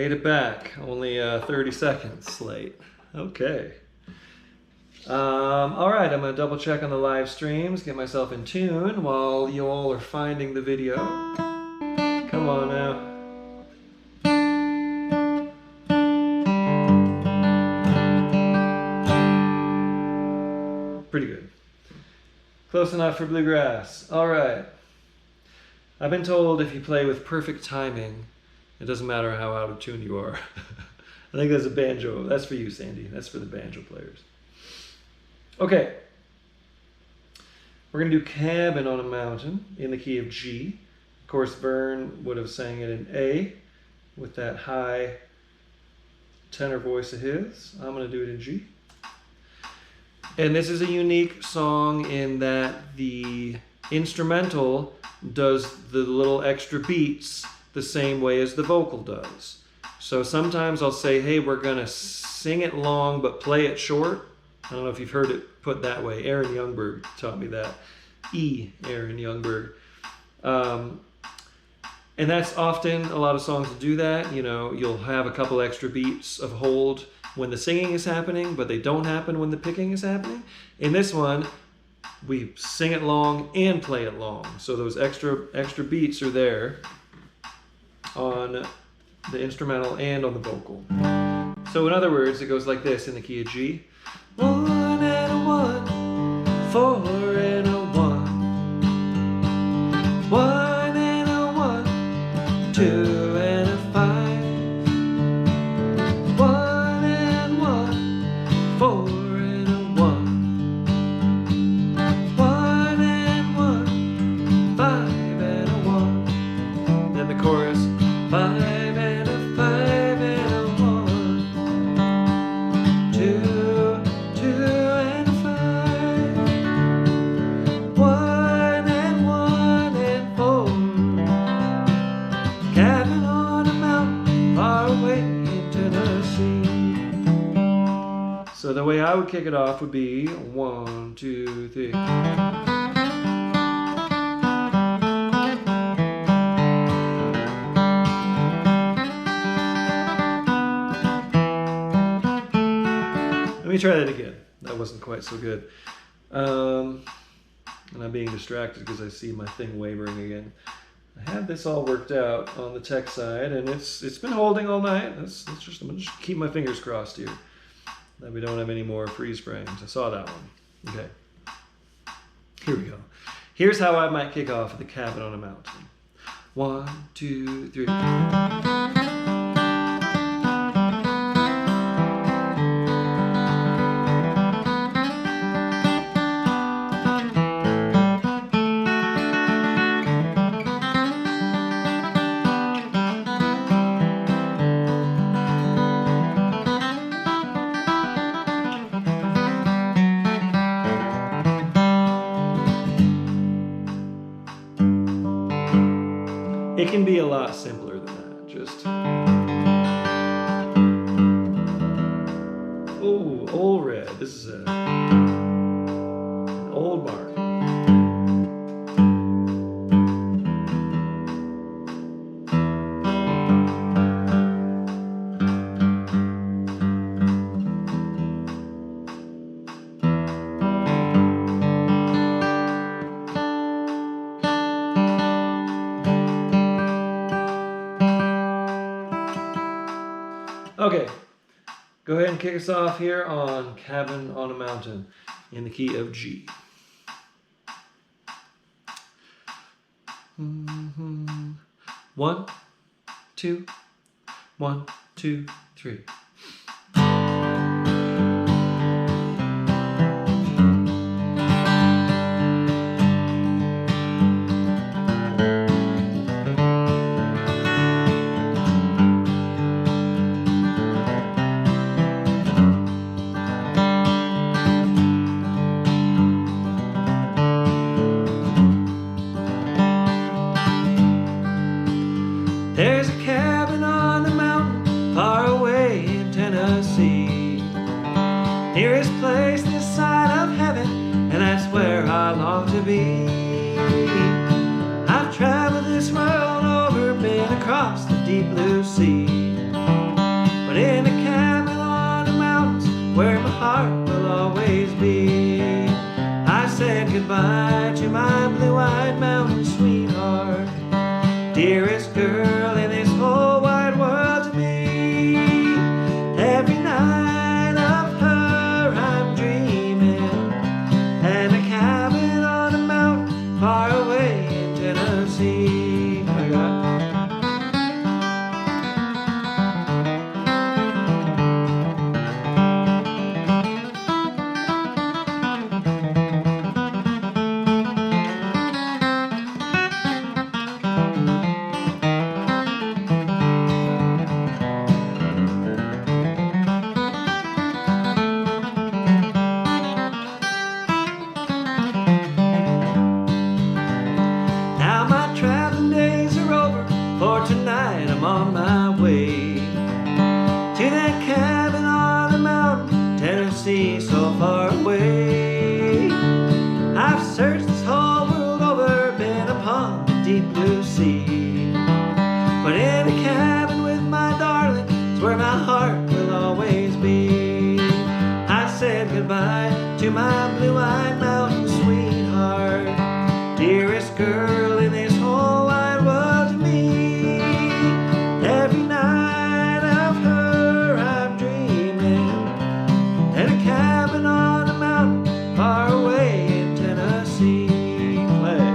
Made it back. Only 30 seconds late. Okay. All right, I'm going to double check on the live streams, get myself in tune while you all are finding the video. Come on now. Pretty good. Close enough for Bluegrass. All right. I've been told if you play with perfect timing, it doesn't matter how out of tune you are. I think that's a banjo. That's for you, Sandy. That's for the banjo players. Okay. We're going to do Cabin on a Mountain in the key of G. Of course, Vern would have sang it in A with that high tenor voice of his. I'm going to do it in G. And this is a unique song in that the instrumental does the little extra beats the same way as the vocal does. So sometimes I'll say, hey, we're going to sing it long but play it short. I don't know if you've heard it put that way. Aaron Youngberg taught me that. Aaron Youngberg. And that's often, a lot of songs will do that. You know, you'll have a couple extra beats of hold when the singing is happening, but they don't happen when the picking is happening. In this one, we sing it long and play it long. So those extra beats are there on the instrumental and on the vocal. So in other words, it goes like this in the key of G. 1 and a 1, 4 and a 1. 1 and a 1, 2 and a 5. 1 and 1, 4 and a 1. 1 and 1, 5 and a 1. Then the chorus, 5 and a 5 and a 1. 2 and a 5. 1 and 1 and 4. Cabin on a mountain far away in Tennessee. So the way I would kick it off would be 1, 2, 3. Let me try that again. That wasn't quite so good. And I'm being distracted because I see my thing wavering again. I have this all worked out on the tech side, and it's been holding all night. I'm gonna just keep my fingers crossed here that we don't have any more freeze frames. I saw that one. Okay. Here we go. Here's how I might kick off the Cabin on a Mountain. 1, 2, 3. It can be a lot simpler than that. Just, oh, old red. This is an old mark. Okay, go ahead and kick us off here on Cabin on a Mountain in the key of G. 1, 2, 1, 2, 3. There's a cabin on the mountain far away where my heart will always be. I said goodbye to my blue-eyed mountain sweetheart, dearest girl in this whole wide world to me. Every night of her I'm dreaming, and a cabin on a mountain far away in Tennessee. Play.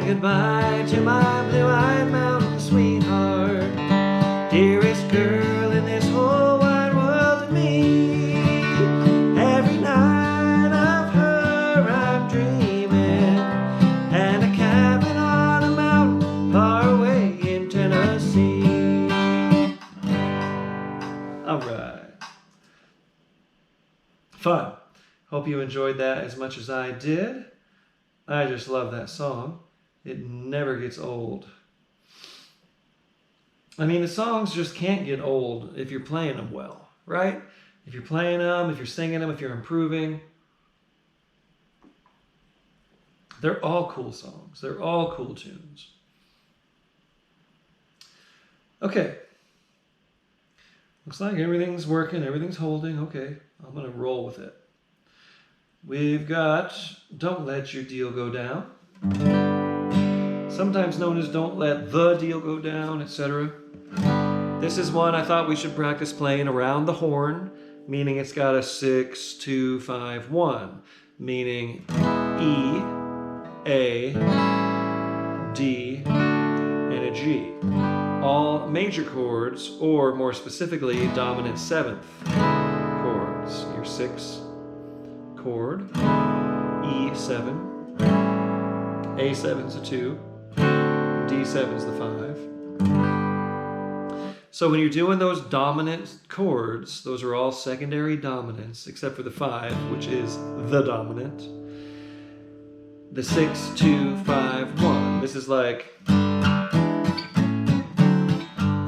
Goodbye to my blue-eyed mountain sweetheart, dearest girl in this whole wide world to me. Every night of her I'm dreaming, and a cabin on a mountain far away in Tennessee. Alright. Fun. Hope you enjoyed that as much as I did. I just love that song. It never gets old. I mean, the songs just can't get old if you're playing them well, right? If you're playing them, if you're singing them, if you're improving. They're all cool songs. They're all cool tunes. Okay. Looks like everything's working, everything's holding. Okay, I'm going to roll with it. We've got Don't Let Your Deal Go Down, sometimes known as Don't Let the Deal Go Down, etc. This is one I thought we should practice playing around the horn, meaning it's got a 6, 2, 5, 1, meaning E, A, D, and a G. All major chords, or more specifically, dominant 7th chords. Your 6 chord, E7, A7's a 2, D7's the 5. So when you're doing those dominant chords, those are all secondary dominants, except for the 5, which is the dominant. The 6, 2, 5, 1. This is like,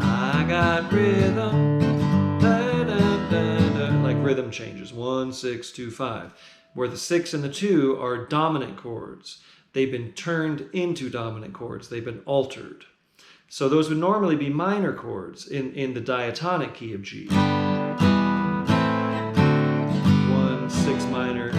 I got rhythm, da, da, da, da, like rhythm changes, 1, 6, 2, 5. Where the 6 and the 2 are dominant chords. They've been turned into dominant chords. They've been altered. So those would normally be minor chords in the diatonic key of G. 1, 6 minor,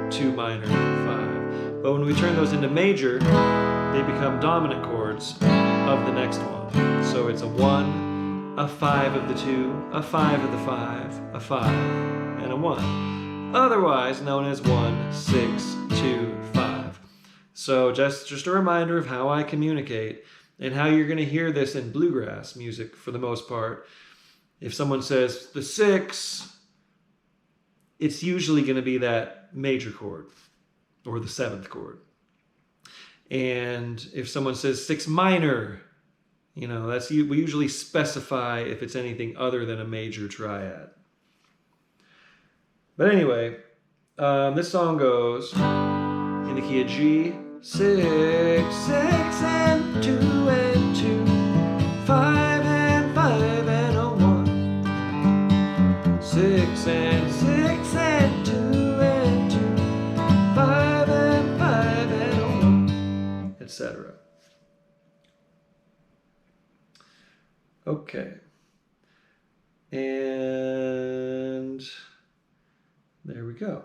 2 minor, 5. But when we turn those into major, they become dominant chords of the next one. So it's a 1, a 5 of the 2, a 5 of the 5, a 5, and a 1. Otherwise known as 1, 6, 2, 5. So just a reminder of how I communicate and how you're going to hear this in bluegrass music for the most part. If someone says the 6, it's usually going to be that major chord or the 7th chord. And if someone says 6 minor, you know, we usually specify if it's anything other than a major triad. But anyway, this song goes in the key of G, 6, 6 and 2 and 2, 5 and 5 and a 1, 6 and 6 and 2 and 2, 5 and 5 and a 1, etc. Okay. And there we go.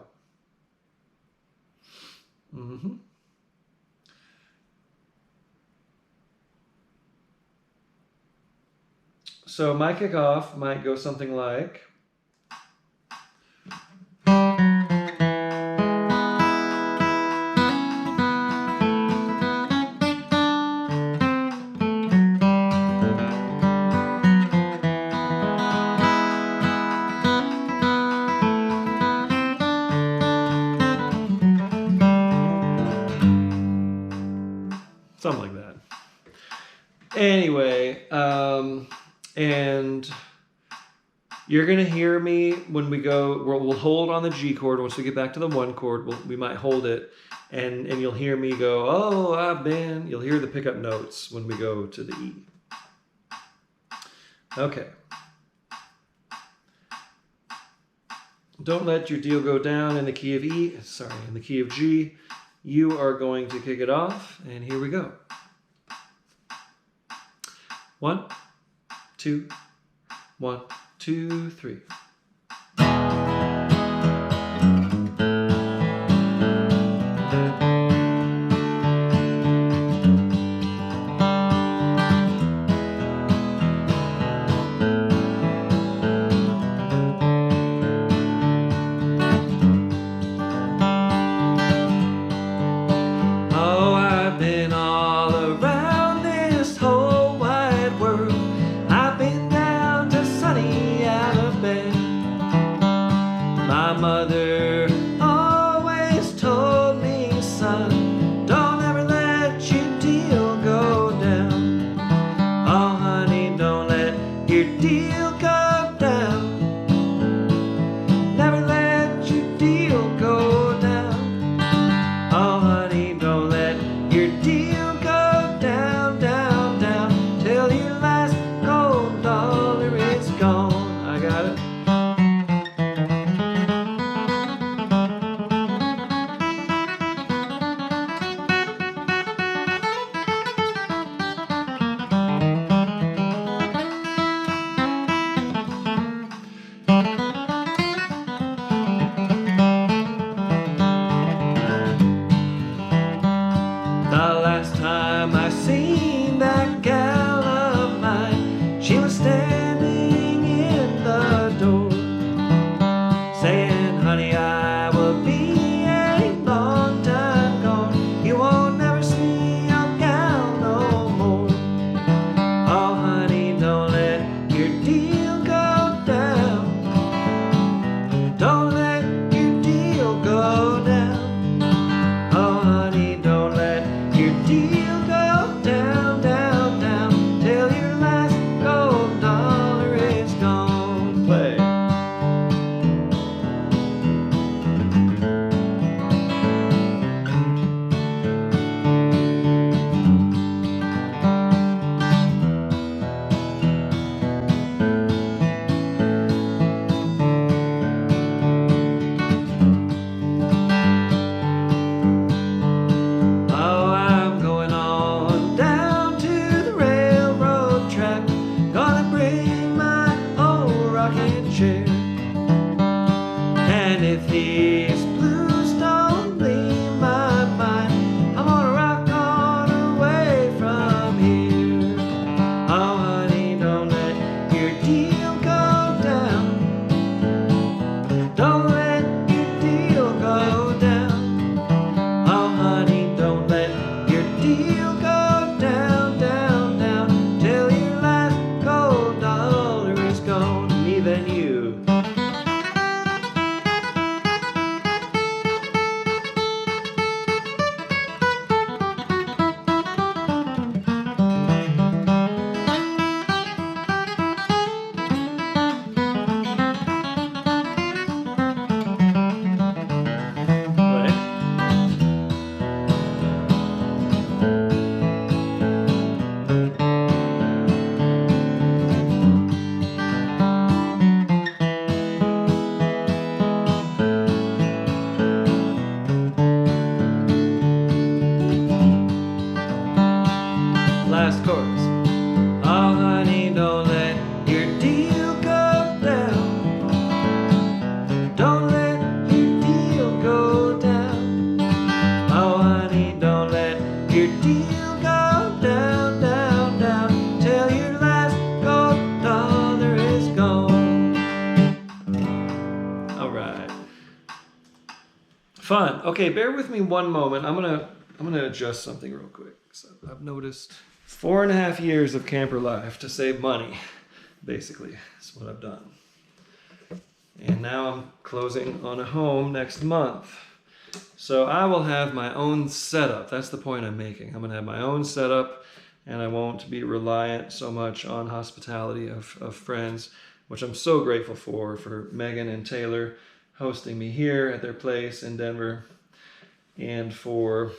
So my kickoff might go something like, something like that. Anyway, and You're going to hear me when we go, we'll hold on the G chord. Once we get back to the 1 chord, we might hold it, and you'll hear me go, oh, you'll hear the pickup notes when we go to the E. Okay. Don't let your deal go down in the key of E, in the key of G. You are going to kick it off, and here we go. 1, 2, 1, 2, 3. Fun. Okay, bear with me one moment. I'm gonna adjust something real quick. So I've noticed 4.5 years of camper life to save money, basically. That's what I've done. And now I'm closing on a home next month. So I will have my own setup. That's the point I'm making. I'm gonna have my own setup, and I won't be reliant so much on hospitality of friends. which I'm so grateful for Megan and Taylor hosting me here at their place in Denver, and for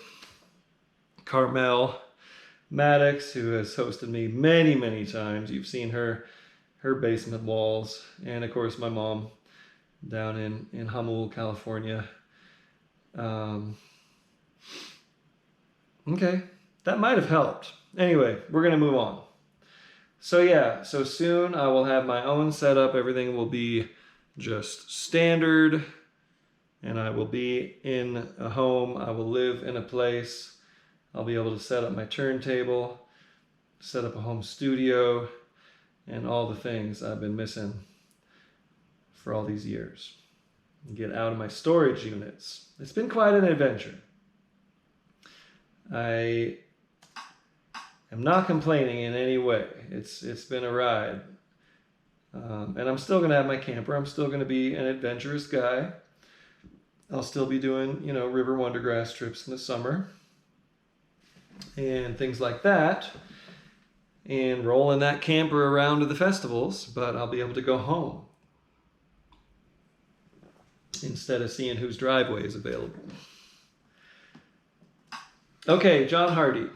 Carmel Maddox, who has hosted me many, many times. You've seen her basement walls, and of course my mom down in Hummel, California. Okay, that might have helped. Anyway, we're gonna move on. So yeah, so soon I will have my own setup. Everything will be just standard, and I will be in a home. I will live in a place. I'll be able to set up my turntable, set up a home studio, and all the things I've been missing for all these years. Get out of my storage units. It's been quite an adventure. I am not complaining in any way. It's been a ride. And I'm still going to have my camper. I'm still going to be an adventurous guy. I'll still be doing, river wondergrass trips in the summer and things like that, and rolling that camper around to the festivals, but I'll be able to go home instead of seeing whose driveway is available. Okay, John Hardy.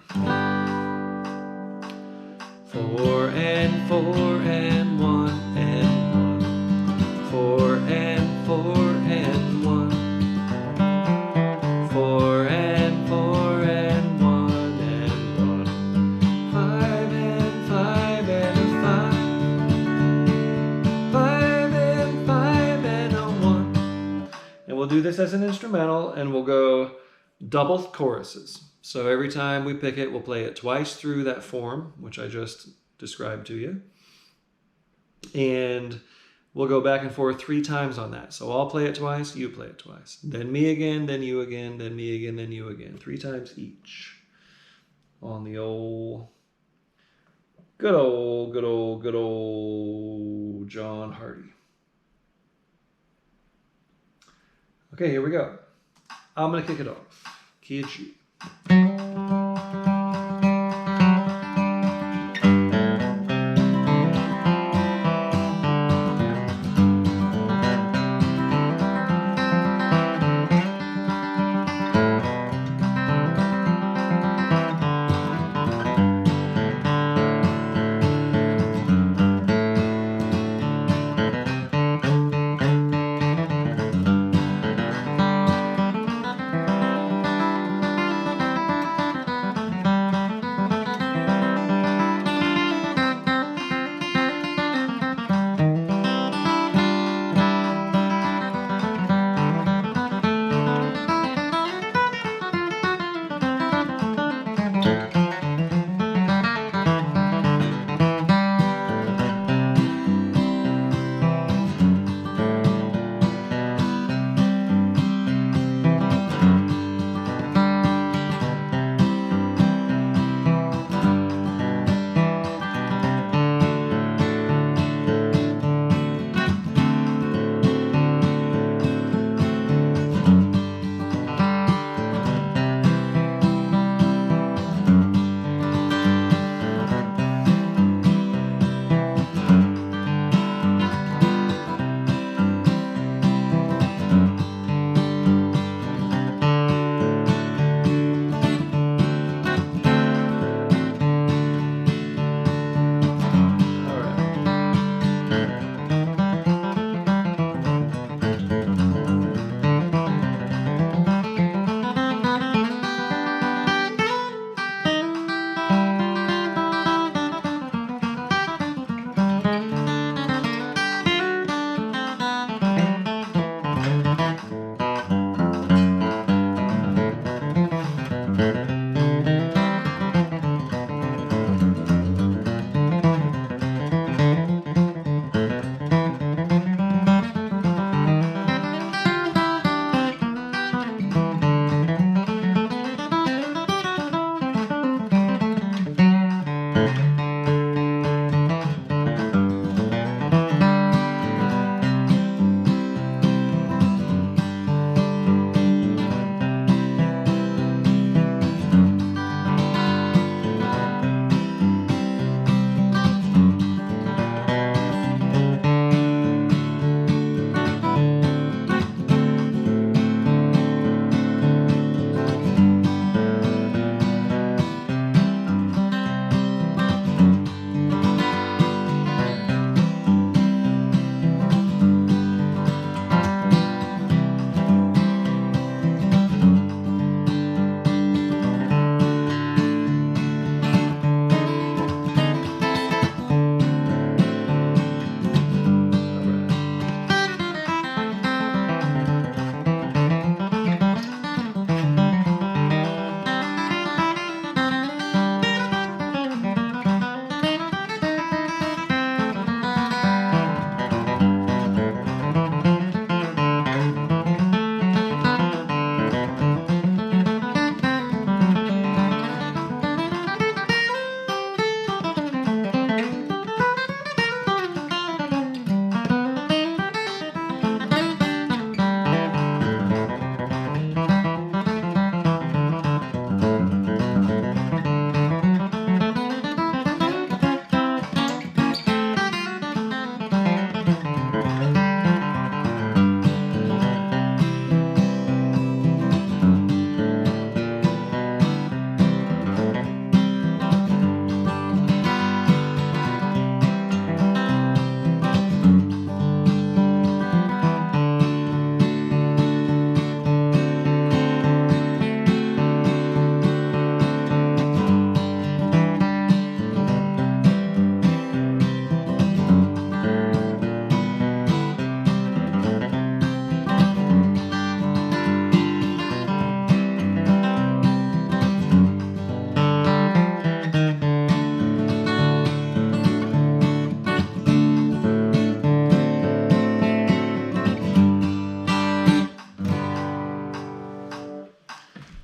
4 and 4 and 1 and 1. 4 and 4 and 1. 4 and 4 and 1 and 1. 5 and 5 and a 5. 5 and 5 and a 1. And we'll do this as an instrumental, and we'll go double choruses. So every time we pick it, we'll play it twice through that form, which I just described to you. And we'll go back and forth 3 times on that. So I'll play it twice, you play it twice. Then me again, then you again, then me again, then you again. 3 times each on the good old John Hardy. Okay, here we go. I'm going to kick it off. Key of G.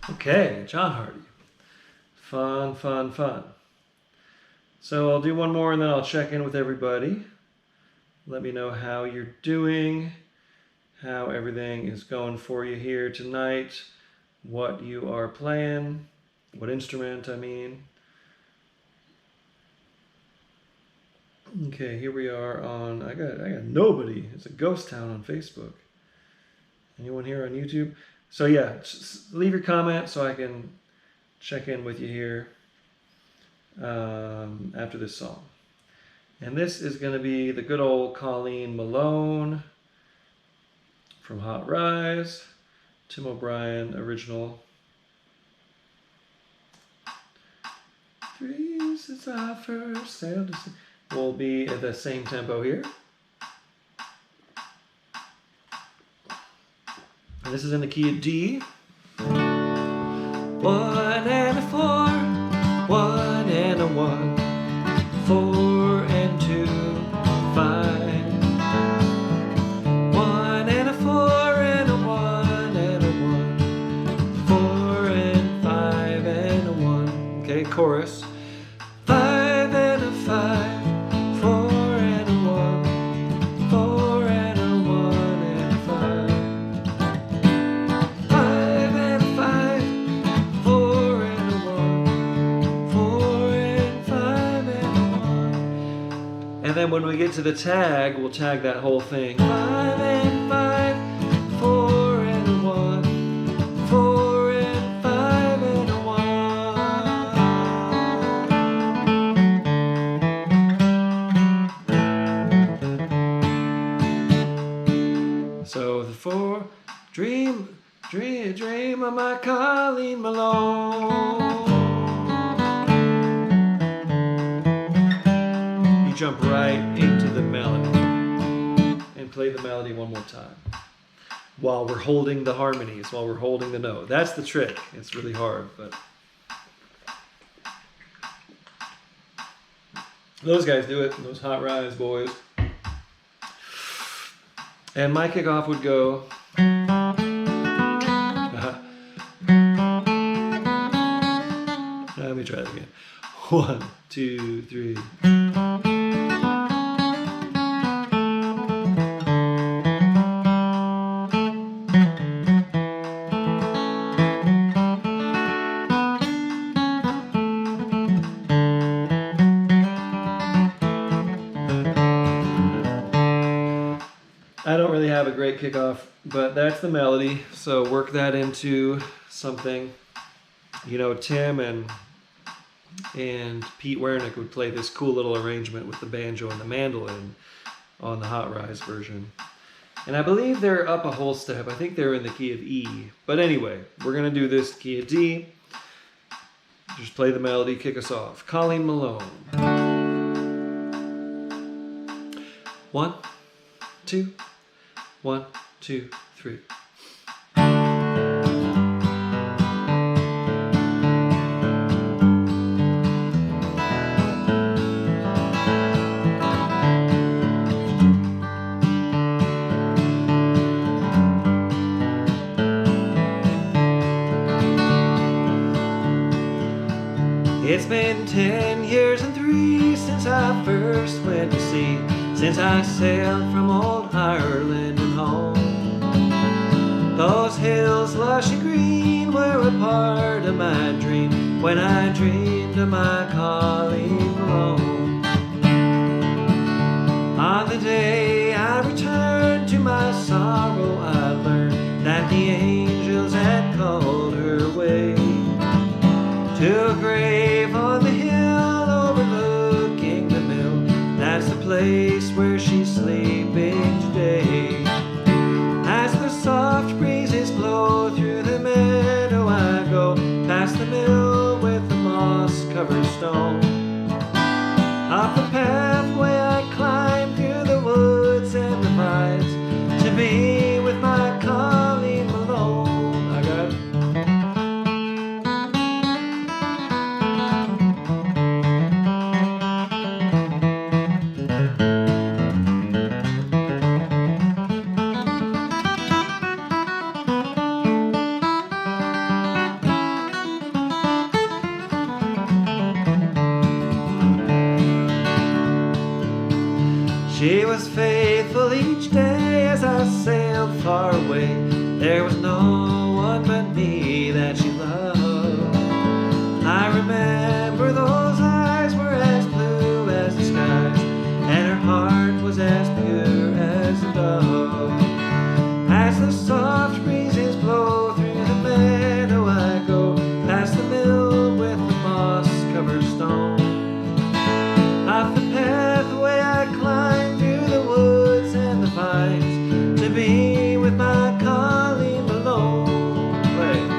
Okay, John Hardy. Fun, fun, fun. So I'll do one more and then I'll check in with everybody. Let me know how you're doing, how everything is going for you here tonight, what you are playing, what instrument I mean. Okay, here we are on, I got nobody. It's a ghost town on Facebook. Anyone here on YouTube? So yeah, leave your comment so I can check in with you here after this song. And this is going to be the good old Colleen Malone from Hot Rise, Tim O'Brien original. 3 since I first sailed to sea. We'll be at the same tempo here. And this is in the key of D. 1 and a 4, 1 and a 1, 4 and 2, 5. 1 and a 4 and a 1 and a 1, 4 and 5 and a 1. Okay, chorus. 5 and a 5. 4 and a 1, 4 and a 1 and a 5. 5 and a 5, 4 and a 1, 4 and 5 and a 1. And then when we get to the tag, we'll tag that whole thing. 5 and 5, 4 and a 1, 4 and 5 and a 1. So the 4, dream of my Colleen Malone. You jump right into the melody and play the melody one more time while we're holding the harmonies, while we're holding the note. That's the trick. It's really hard, but those guys do it, those Hot Rise boys. And my kickoff would go. Let me try that again. 1, 2, 3. I don't really have a great kickoff, but that's the melody, so work that into something. You know, Tim and Pete Wernick would play this cool little arrangement with the banjo and the mandolin on the Hot Rise version. And I believe they're up a whole step. I think they're in the key of E. But anyway, we're going to do this key of D. Just play the melody, kick us off. Colleen Malone. 1, 2, 1, 2, 3. It's been 10 years and 3 since I first went to sea, since I sailed from old Ireland and home. Those hills lush and green were a part of my dream when I dreamed of my Colleen Malone. On the day I returned to my sorrow, I learned that the angels had called her away to a grave on the hill overlooking the mill. That's the place where she's sleeping today. As the soft breezes blow through the meadow, I go past the mill with the moss-covered stone. Up the pathway I climb through the woods and the vines to be with my Colleen Malone. I got it. She was faithful each day as I sailed far away. There was no one but me that she loved. I remember those eyes were as blue as the skies, and her heart was as pure as a dove. As the soft breezes blow through the meadow, I go past the mill with the moss-covered stone. Up the pathway I climb through the woods and the pines to be with my Colleen Malone. Play.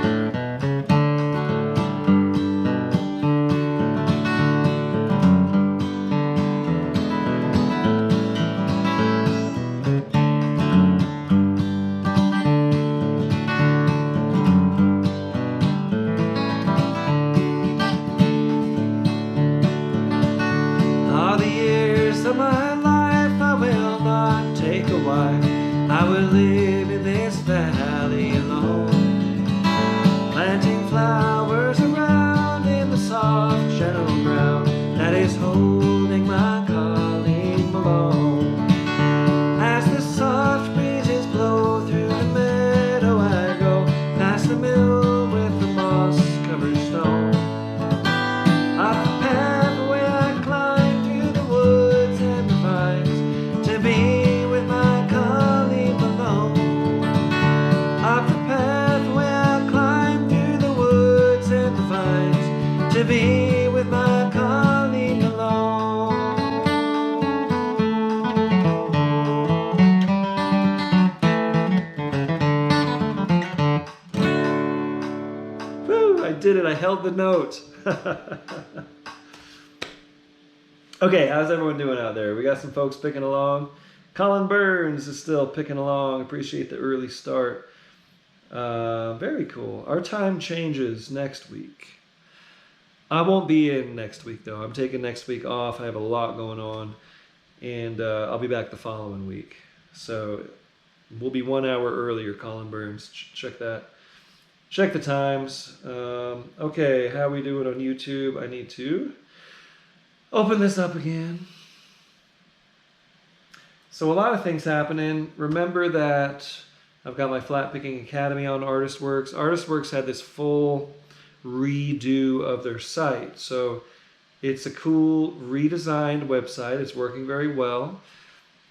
All the years of my life I will not take a wife. I will live in this valley alone, planting flowers around in the soft shallow ground that is holding my Colleen Malone. As the soft breezes blow through the meadow, I go past the mill with the moss-covered stone. Up the pathway I climb through the woods and the vines to be with my Colleen Malone. Up the pathway I climb through the woods and the vines to be with my Colleen Malone. Woo, I did it. I held the note. Okay, how's everyone doing out there? We got some folks picking along. Colin Burns is still picking along. Appreciate the early start. Very cool. Our time changes next week. I won't be in next week, though. I'm taking next week off. I have a lot going on. And I'll be back the following week. So we'll be 1 hour earlier, Colin Burns. Check that. Check the times. Okay, how we do it on YouTube? I need to open this up again. So a lot of things happening. Remember that I've got my Flat Picking Academy on ArtistWorks. ArtistWorks had this full redo of their site. So it's a cool redesigned website. It's working very well.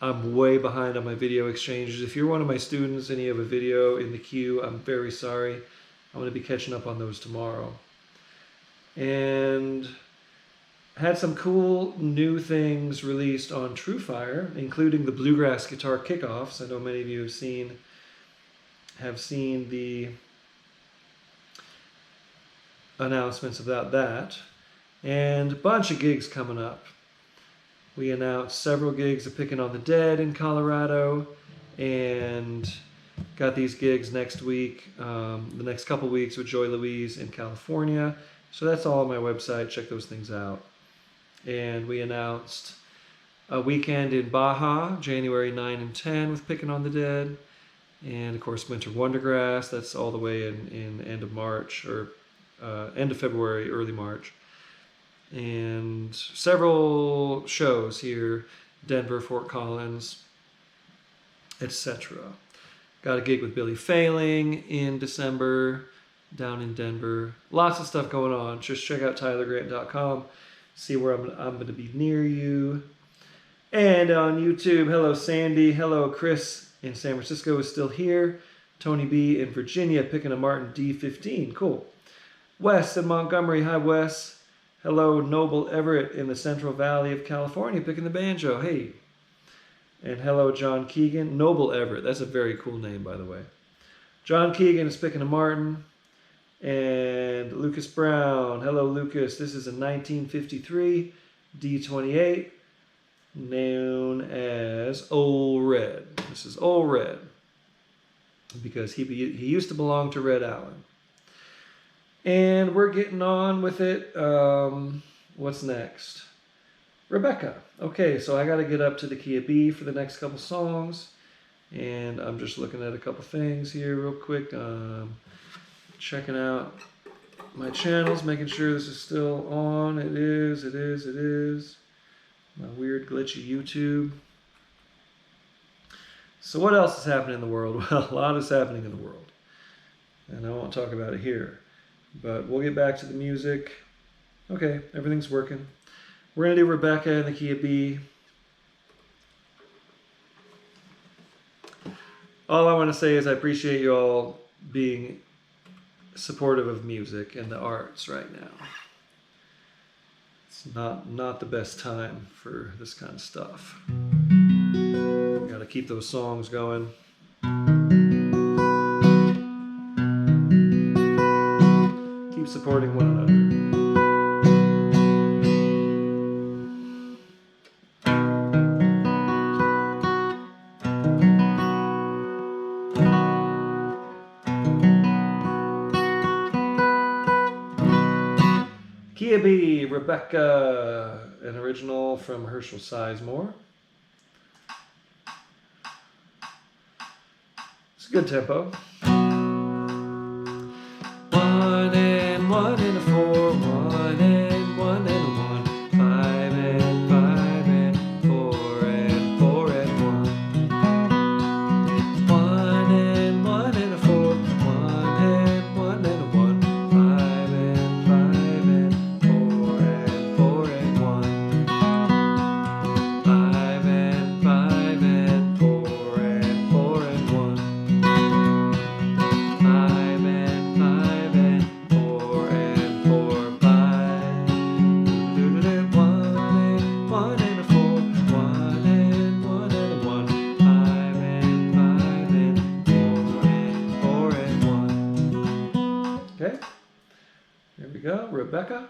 I'm way behind on my video exchanges. If you're one of my students and you have a video in the queue, I'm very sorry. I'm going to be catching up on those tomorrow. And had some cool new things released on TrueFire, including the Bluegrass guitar kickoffs. I know many of you have seen the announcements about that. And a bunch of gigs coming up. We announced several gigs of Picking on the Dead in Colorado, and got these gigs next week, the next couple weeks with Joy Louise in California. So that's all on my website. Check those things out. And we announced a weekend in Baja, January 9 and 10 with Picking on the Dead. And of course, Winter Wondergrass. That's all the way in end of March, or end of February, early March. And several shows here, Denver, Fort Collins, etc. Got a gig with Billy Failing in December down in Denver. Lots of stuff going on. Just check out tylergrant.com. See where I'm going to be near you. And on YouTube, hello Sandy. Hello Chris in San Francisco is still here. Tony B in Virginia picking a Martin D15. Cool. Wes in Montgomery. Hi Wes. Hello Noble Everett in the Central Valley of California picking the banjo. Hey. And hello John Keegan. Noble Everett. That's a very cool name, by the way. John Keegan is picking a Martin. And Lucas Brown. Hello Lucas. This is a 1953 D28 known as Old Red. This is Old Red because he used to belong to Red Allen. And we're getting on with it. What's next? Rebecca. Okay, so I got to get up to the key of B for the next couple songs. And I'm just looking at a couple things here real quick. Checking out my channels, making sure this is still on. It is. My weird glitchy YouTube. So what else is happening in the world? Well, a lot is happening in the world. And I won't talk about it here. But we'll get back to the music. Okay, everything's working. We're going to do Rebecca in the key of B. All I want to say is I appreciate you all being supportive of music and the arts right now. It's not the best time for this kind of stuff. Got to keep those songs going. Keep supporting one another. Key of B, Rebecca, an original from Herschel Sizemore. It's a good tempo. 1 and 1 and a 4, 1 and 1 and a 1, 5 and 5 and 4 and 4 and 1. 1 and 1 and a 4, 1 and 1 and a 1, 5 and 5 and 4 and 4 and 1. 5 and 5 and 4 and 4 and 1. 5 and 5 and 4 and 4, 5. 1 and 1 and a 4, 1 and 1 and a 1, 5 and 5 and 4 and 4 and 1. Okay, there we go, Rebecca.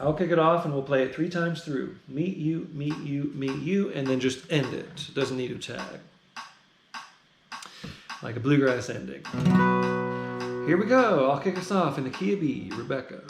I'll kick it off and we'll play it 3 times through. Meet you, meet you, meet you, and then just end it. It doesn't need a tag. Like a bluegrass ending. Here we go. I'll kick us off in the key of B, Rebecca.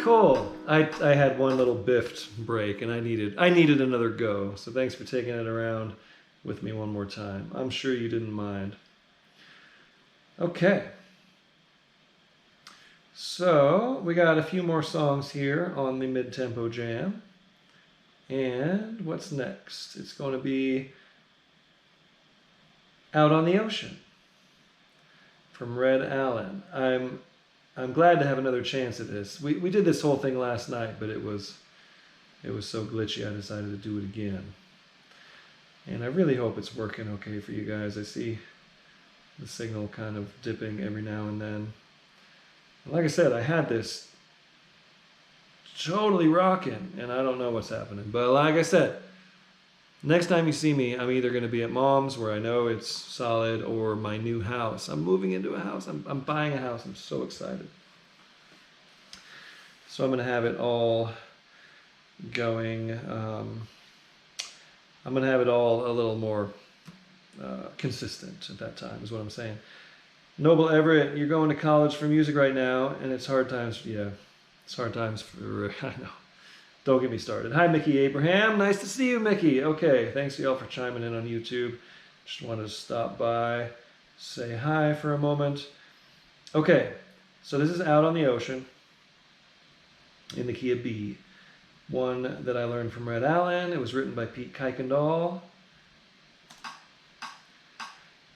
Cool. I had one little biffed break, and I needed another go. So thanks for taking it around with me one more time. I'm sure you didn't mind. Okay. So we got a few more songs here on the mid-tempo jam. And what's next? It's going to be Out on the Ocean from Red Allen. I'm glad to have another chance at this. We did this whole thing last night, but it was so glitchy I decided to do it again. And I really hope it's working okay for you guys. I see the signal kind of dipping every now and then. Like I said, I had this totally rocking, and I don't know what's happening. But like I said, next time you see me, I'm either going to be at Mom's, where I know it's solid, or my new house. I'm moving into a house. I'm buying a house. I'm so excited. So I'm going to have it all going. I'm going to have it all a little more consistent at that time, is what I'm saying. Noble Everett, you're going to college for music right now, and it's hard times. Yeah, it's hard times for, I know. Don't get me started. Hi, Mickey Abraham. Nice to see you, Mickey. Okay, thanks y'all for chiming in on YouTube. Just wanted to stop by, say hi for a moment. Okay, so this is Out on the Ocean in the key of B. One that I learned from Red Allen. It was written by Pete Kuykendall.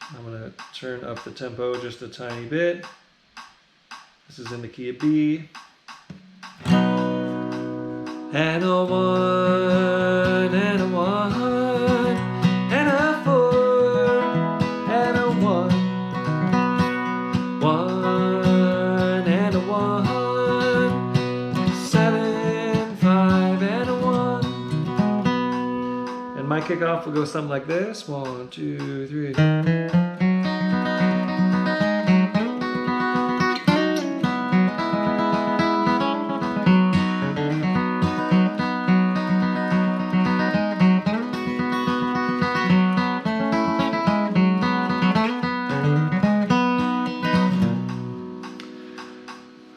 I'm going to turn up the tempo just a tiny bit. This is in the key of B. And a 1, and a 1, and a 4, and a 1. 1, and a 1, 7, 5, and a 1. And my kickoff will go something like this. 1, 2, 3.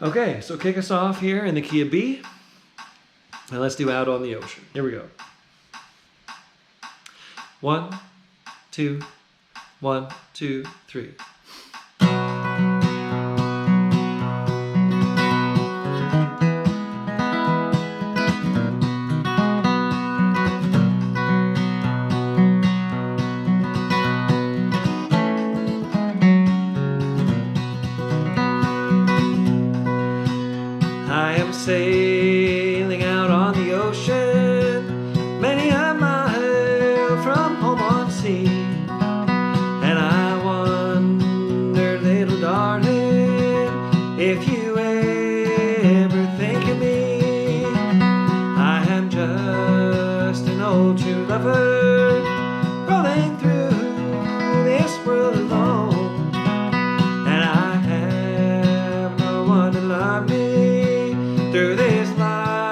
Okay, so kick us off here in the key of B, and let's do Out on the Ocean. Here we go. 1, 2, 1, 2, 3. I am sailing out on the ocean, many a mile from home on sea. And I wonder, little darling, if you ever think of me. I am just an old true lover, rolling through this world alone. And I have no one to love me through this life.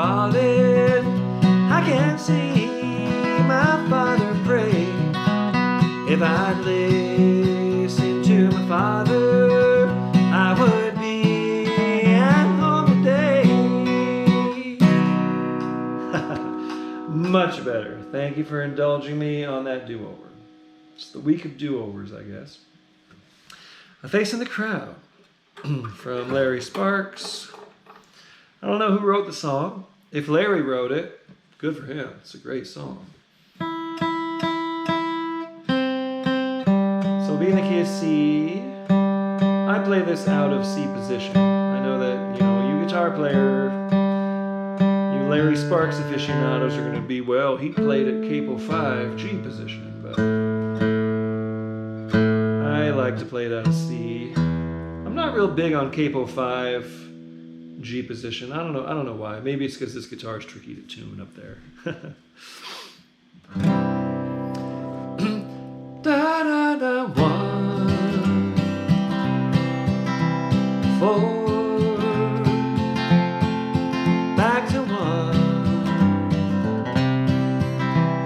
falling. I can see my Father pray. If I'd listen to my Father, I would be at home today. Much better. Thank you for indulging me on that do-over. It's the week of do-overs, I guess. A Face in the Crowd from Larry Sparks. I don't know who wrote the song. If Larry wrote it, good for him. It's a great song. So be in the key of C. I play this out of C position. I know that, you guitar player, you Larry Sparks aficionados are going to be, well, he played at capo 5 G position, but I like to play it out of C. I'm not real big on capo 5 G position. I don't know why. Maybe it's because this guitar is tricky to tune up there. Da da da 1, 4, back to 1,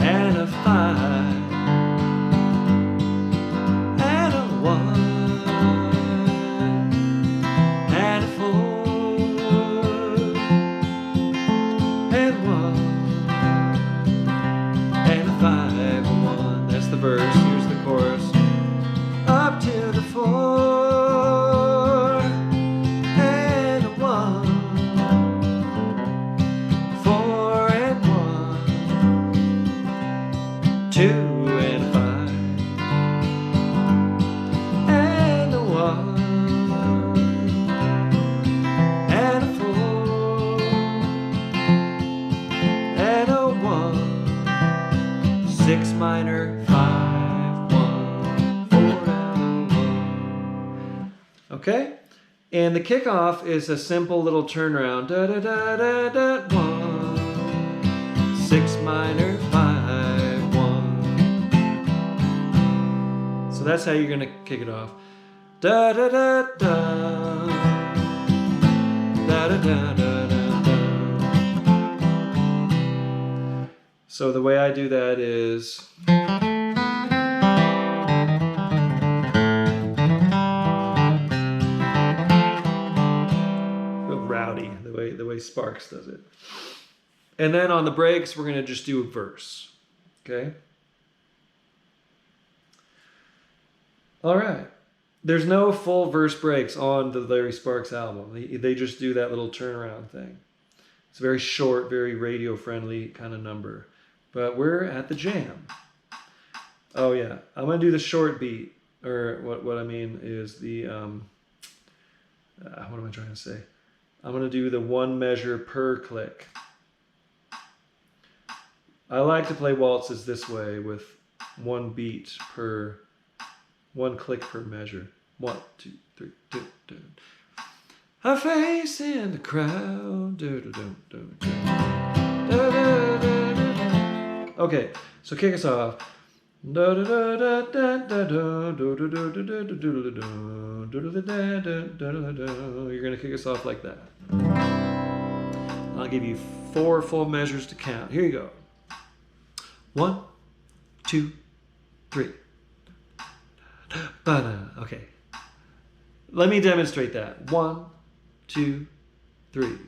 and a 5, and a 1, and a 4, and 1, and a 5, and 1. That's the verse. Here's the chorus. Up to the 4, and a 1, 4 and 1, 2 and a 5, and a 1, and a 4, and a 1, 6 minor, 5, 1, 4 and a 1. Okay? And the kickoff is a simple little turnaround. Da da da da da 1, 6 minor, 5, 1. So that's how you're gonna kick it off. Da da da da. Da da da da da da. So the way I do that is rowdy, the way Sparks does it. And then on the breaks, we're going to just do a verse. Okay? All right. There's no full verse breaks on the Larry Sparks album. They just do that little turnaround thing. It's a very short, very radio-friendly kind of number. But we're at the jam. Oh, yeah. I'm going to do the short beat. Or what I mean is the... what am I trying to say? I'm going to do the 1 measure per click. I like to play waltzes this way with 1 beat per, 1 click per measure. 1, 2, 3, 2, 2. A face in the crowd. Okay, so kick us off. You're going to kick us off like that. I'll give you 4 full measures to count. Here you go. 1, 2, 3. Okay. Let me demonstrate that. 1, 2, 3.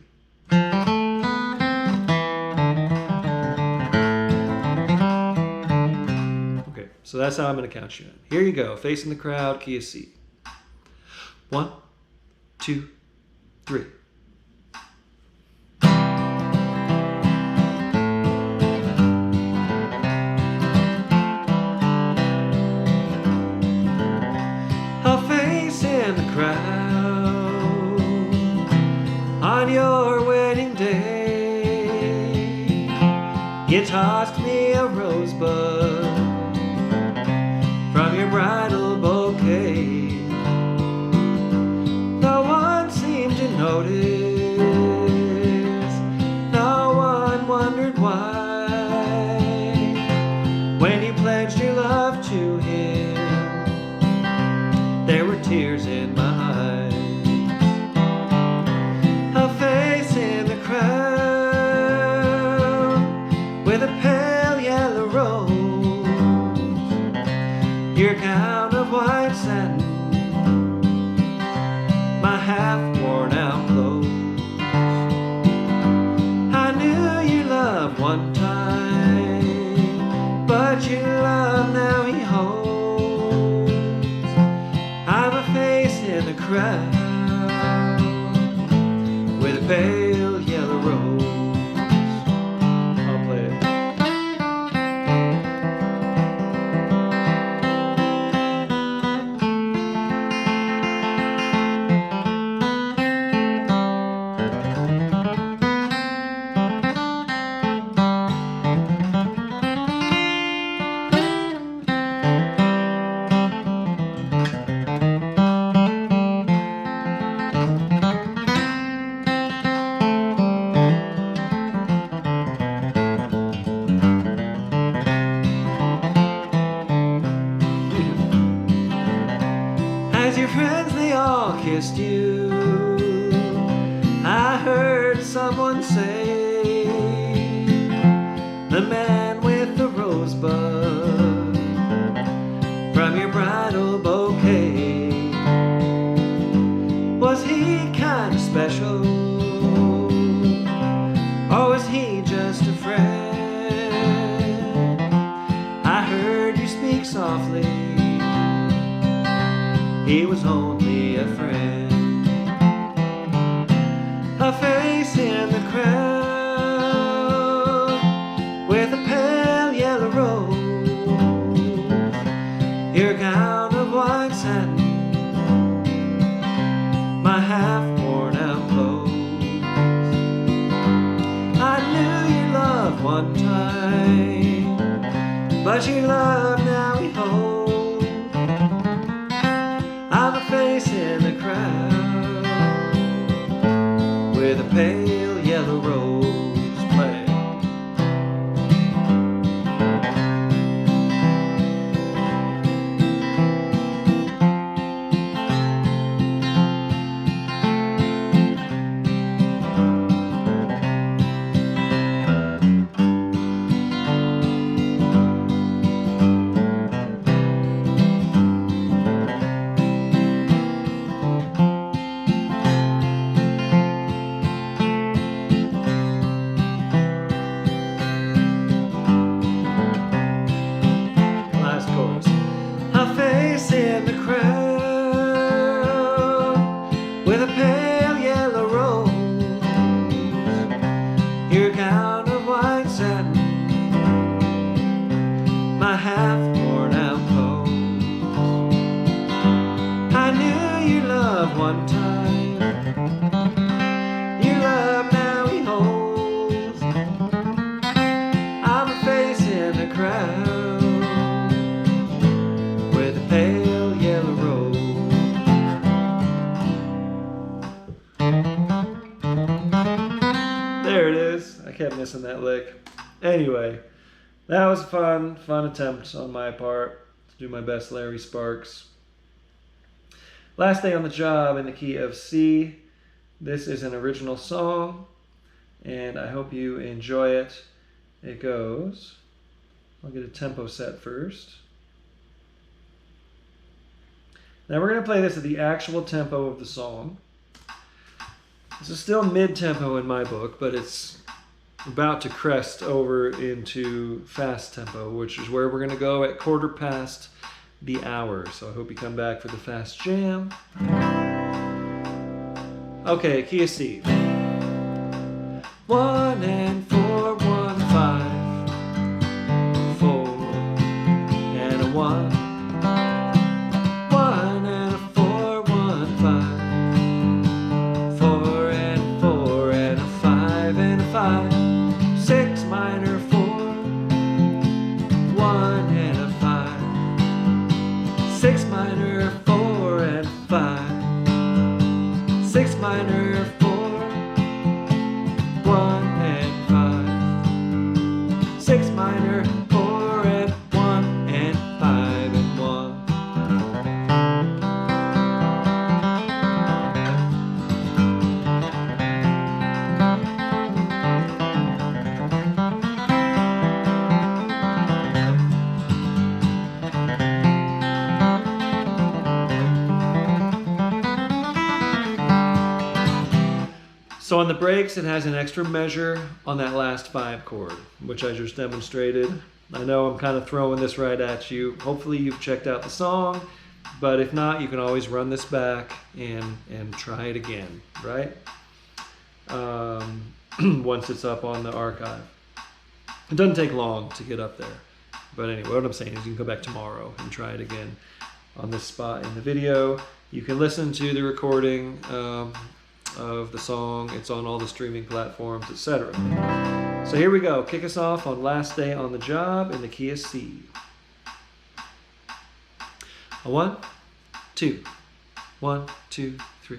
So that's how I'm going to count you in. Here you go. Facing the crowd, key of C. 1, 2, 3. A face in the crowd on your wedding day. You tossed me a rosebud from your bridal bouquet. No one seemed to notice, no one wondered why. When you pledged your love to him, there were tears in my eyes. A face in the crowd with a pale yellow rose, your gown of white satin, my half-worn out clothes. I knew you loved one time, but your love now he holds. I'm a face in the crowd with a pale yellow rose. I'll play it. As your friends, they all kissed you, I heard someone say, the man with the rosebud from your bridal bouquet, was he kind of special, or was he just a friend? I heard you speak softly, he was only a friend. A face in the crowd with a pale yellow rose, your gown of white satin, my half-worn out clothes. I knew you loved one time, but your love now he holds. I'm a face in the crowd with a pale yellow rose. Play. A face in the crowd with a pale yellow rose, your gown of white satin, my half-worn out clothes. I knew you loved one time, your love now he holds. I'm a face in the crowd with a pale yellow rose. There it is. I kept missing that lick. Anyway, that was a fun attempt on my part to do my best Larry Sparks. Last day on the job in the key of C. This is an original song, and I hope you enjoy it. It goes, I'll get a tempo set first. Now we're going to play this at the actual tempo of the song. This is still mid-tempo in my book, but it's about to crest over into fast tempo, which is where we're going to go at 1/4 the hour. So I hope you come back for the fast jam. Okay, key of C. 1 and 4, 1, 5, 4 and a 1. 1 and a 4, 1, 5, 4 and 4 and a 5 and a 5. 6 minor 4, 1 and a 5. 6 minor 4 and 5. 6 minor 4, 1 and 5. So on the breaks, it has an extra measure on that last 5 chord, which I just demonstrated. I know I'm kind of throwing this right at you. Hopefully you've checked out the song, but if not, you can always run this back and try it again, right? Once it's up on the archive. It doesn't take long to get up there. But anyway, what I'm saying is you can go back tomorrow and try it again on this spot in the video. You can listen to the recording of the song. It's on all the streaming platforms, etc. So here we go. Kick us off on Last Day on the Job in the key of C. A 1, 2, 1, 2, 3.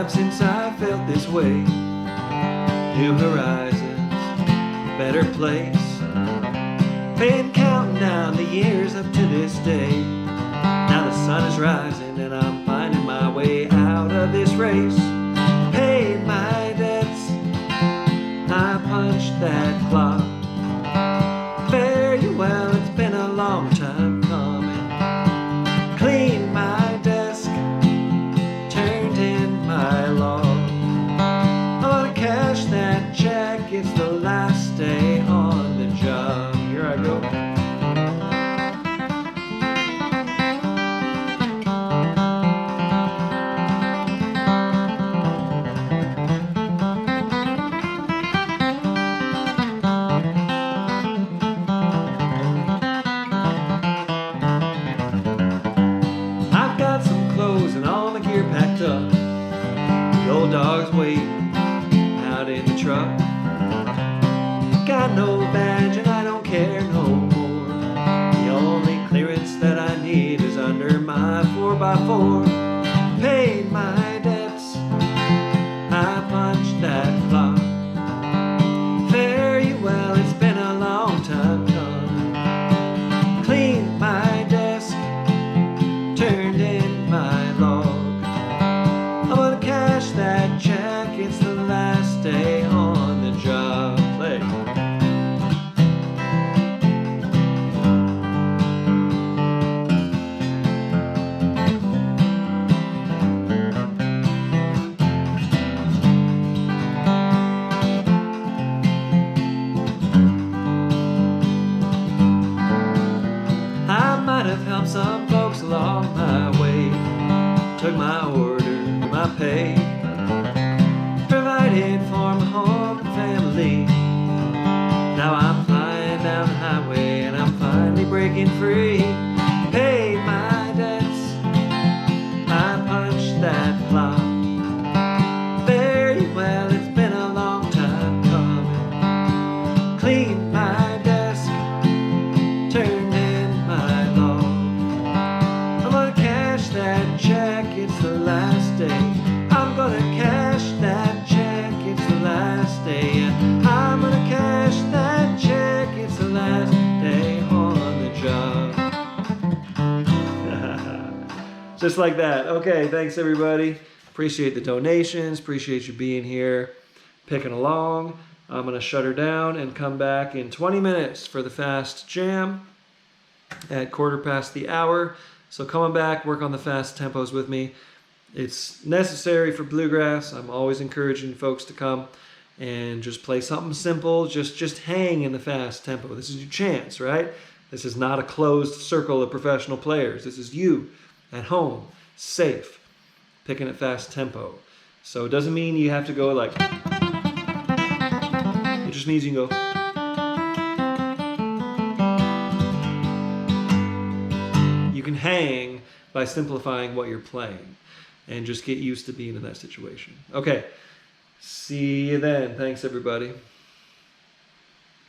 Since I felt this way. New horizons, better place. Been counting down the years up to this day. Now the sun is rising and I'm finding my way out of this race. Paid my debts, I punched that clock. Fare you well, it's been a long time coming. Cleaned my desk, turned in my log. I wanna cash that check, it's the last day on the job. Here I go. I've got some clothes and all my gear packed up. The old dog's waiting out in the truck. Got no badge and I don't care no more. The only clearance that I need is under my 4x4. Paid my debts, I punched that clock. Fare you well, it's been a long time coming. Cleaned my desk, turned in my log. I'm gonna cash that check, it's the last day on the job. Play. I might have helped some folks along my way. Took my order, my pay, provided for my home and family. Now I'm flying down the highway and I'm finally breaking free. Paid my debts, I punched that clock. Very well, it's been a long time coming. Cleaned my desk, turned in my log. I'm gonna cash that check, it's the last day. I'm gonna cash that check, it's the last day. I'm gonna cash that check, it's the last day on the job. Just like that. Okay, thanks everybody. Appreciate the donations, appreciate you being here, picking along. I'm gonna shut her down and come back in 20 minutes for the fast jam at 1:15. So coming back, work on the fast tempos with me. It's necessary for bluegrass. I'm always encouraging folks to come and just play something simple. Just hang in the fast tempo. This is your chance, right? This is not a closed circle of professional players. This is you at home, safe, picking at fast tempo. So it doesn't mean you have to go like, it just means you can go. You can hang by simplifying what you're playing and just get used to being in that situation. Okay, see you then. Thanks, everybody.